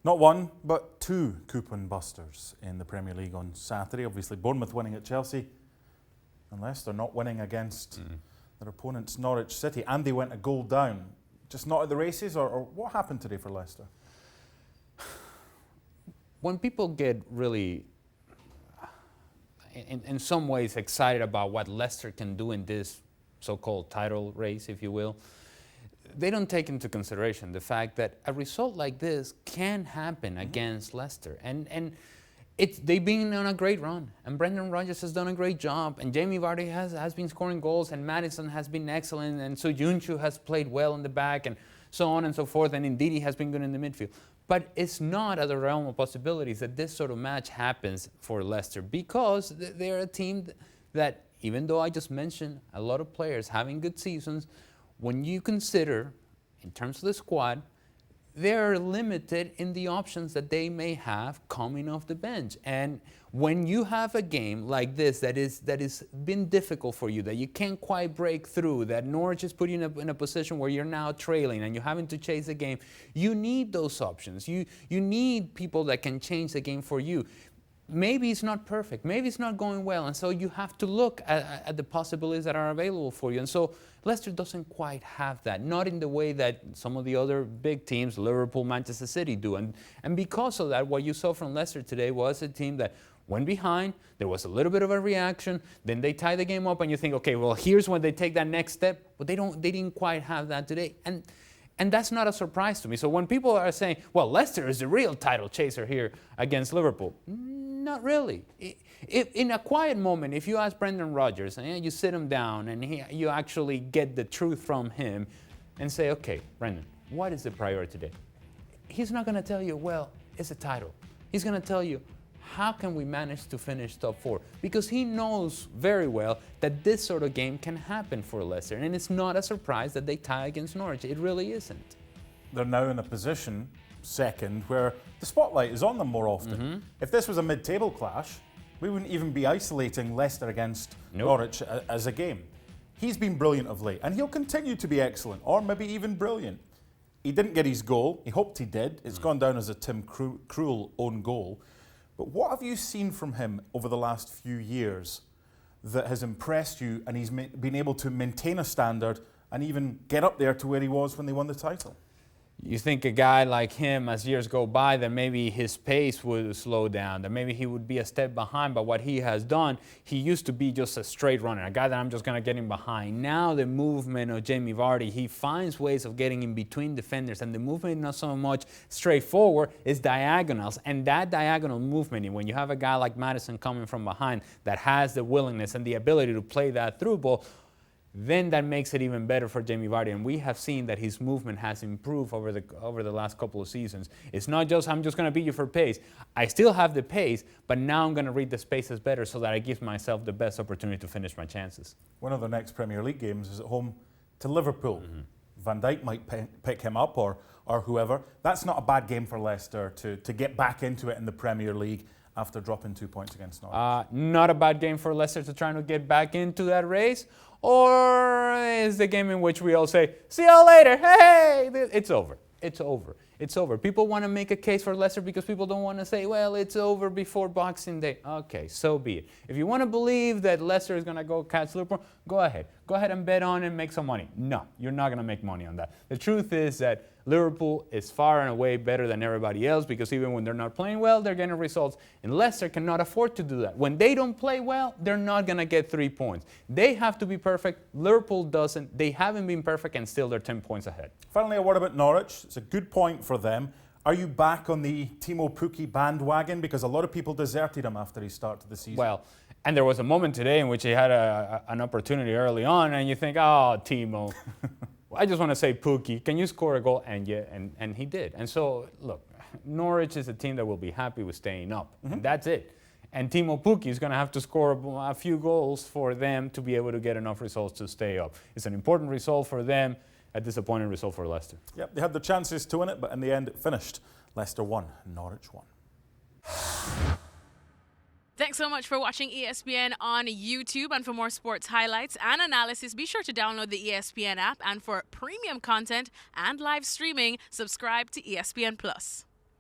Not one, but two coupon busters in the Premier League on Saturday. Obviously, Bournemouth winning at Chelsea, and Leicester not winning against their opponents, Norwich City, and they went a goal down. Just not at the races, or what happened today for Leicester? When people get really, in some ways, excited about what Leicester can do in this so-called title race, if you will, they don't take into consideration the fact that a result like this can happen against Leicester. And they've been on a great run. And Brendan Rodgers has done a great job. And Jamie Vardy has been scoring goals. And Maddison has been excellent. And So Junchu has played well in the back and so on and so forth. And indeed, he has been good in the midfield. But it's not out of the realm of possibilities that this sort of match happens for Leicester, because they're a team that, even though I just mentioned a lot of players having good seasons, when you consider, in terms of the squad, they're limited in the options that they may have coming off the bench. And when you have a game like this that is been difficult for you, that you can't quite break through, that Norwich is putting you in a position where you're now trailing and you're having to chase the game, you need those options. You need people that can change the game for you. Maybe it's not perfect, maybe it's not going well, and so you have to look at the possibilities that are available for you. And so Leicester doesn't quite have that, not in the way that some of the other big teams, Liverpool, Manchester City, do. And because of that, what you saw from Leicester today was a team that went behind, there was a little bit of a reaction, then they tie the game up, and you think, okay, well, here's when they take that next step, but they didn't quite have that today. And that's not a surprise to me. So when people are saying, well, Leicester is the real title chaser here against Liverpool, not really. In a quiet moment, if you ask Brendan Rodgers and you sit him down and you actually get the truth from him and say, okay, Brendan, what is the priority today? He's not going to tell you, well, it's a title. He's going to tell you, how can we manage to finish top four? Because he knows very well that this sort of game can happen for Leicester. And it's not a surprise that they tie against Norwich. It really isn't. They're now in a position, second, where the spotlight is on them more often. If this was a mid-table clash, we wouldn't even be isolating Leicester against Norwich as a game. He's been brilliant of late, and he'll continue to be excellent, or maybe even brilliant. He didn't get his goal. He hoped he did. It's gone down as a Tim Krul own goal. But what have you seen from him over the last few years that has impressed you, and he's been able to maintain a standard and even get up there to where he was when they won the title? You think a guy like him, as years go by, that maybe his pace would slow down, that maybe he would be a step behind. But what he has done, he used to be just a straight runner, a guy that I'm just going to get him behind. Now the movement of Jamie Vardy, he finds ways of getting in between defenders, and the movement not so much straightforward, is diagonals. And that diagonal movement, when you have a guy like Maddison coming from behind that has the willingness and the ability to play that through ball, then that makes it even better for Jamie Vardy. And we have seen that his movement has improved over the last couple of seasons. It's not just, I'm just going to beat you for pace. I still have the pace, but now I'm going to read the spaces better so that I give myself the best opportunity to finish my chances. One of the next Premier League games is at home to Liverpool. Van Dijk might pick him up or whoever. That's not a bad game for Leicester to get back into it in the Premier League after dropping 2 points against Norwich. Not a bad game for Leicester to try to get back into that race. Or is the game in which we all say, see you later, hey, it's over. It's over. It's over. People want to make a case for Leicester because people don't want to say, well, it's over before Boxing Day. Okay, so be it. If you want to believe that Leicester is going to go catch Liverpool, go ahead. Go ahead and bet on it and make some money. No, you're not going to make money on that. The truth is that Liverpool is far and away better than everybody else, because even when they're not playing well, they're getting results. And Leicester cannot afford to do that. When they don't play well, they're not going to get 3 points. They have to be perfect. Liverpool doesn't. They haven't been perfect, and still they're 10 points ahead. Finally, a word about Norwich. It's a good point for them. Are you back on the Timo Pukki bandwagon? Because a lot of people deserted him after he started the season. Well, and there was a moment today in which he had an opportunity early on, and you think, oh, Timo. I just want to say, Pukki, can you score a goal? And yeah, and he did. And so, look, Norwich is a team that will be happy with staying up. And that's it. And Timo Pukki is going to have to score a few goals for them to be able to get enough results to stay up. It's an important result for them, a disappointing result for Leicester. Yep, they had the chances to win it, but in the end it finished. Leicester won, Norwich won. Thanks so much for watching ESPN on YouTube. And for more sports highlights and analysis, be sure to download the ESPN app. And for premium content and live streaming, subscribe to ESPN Plus.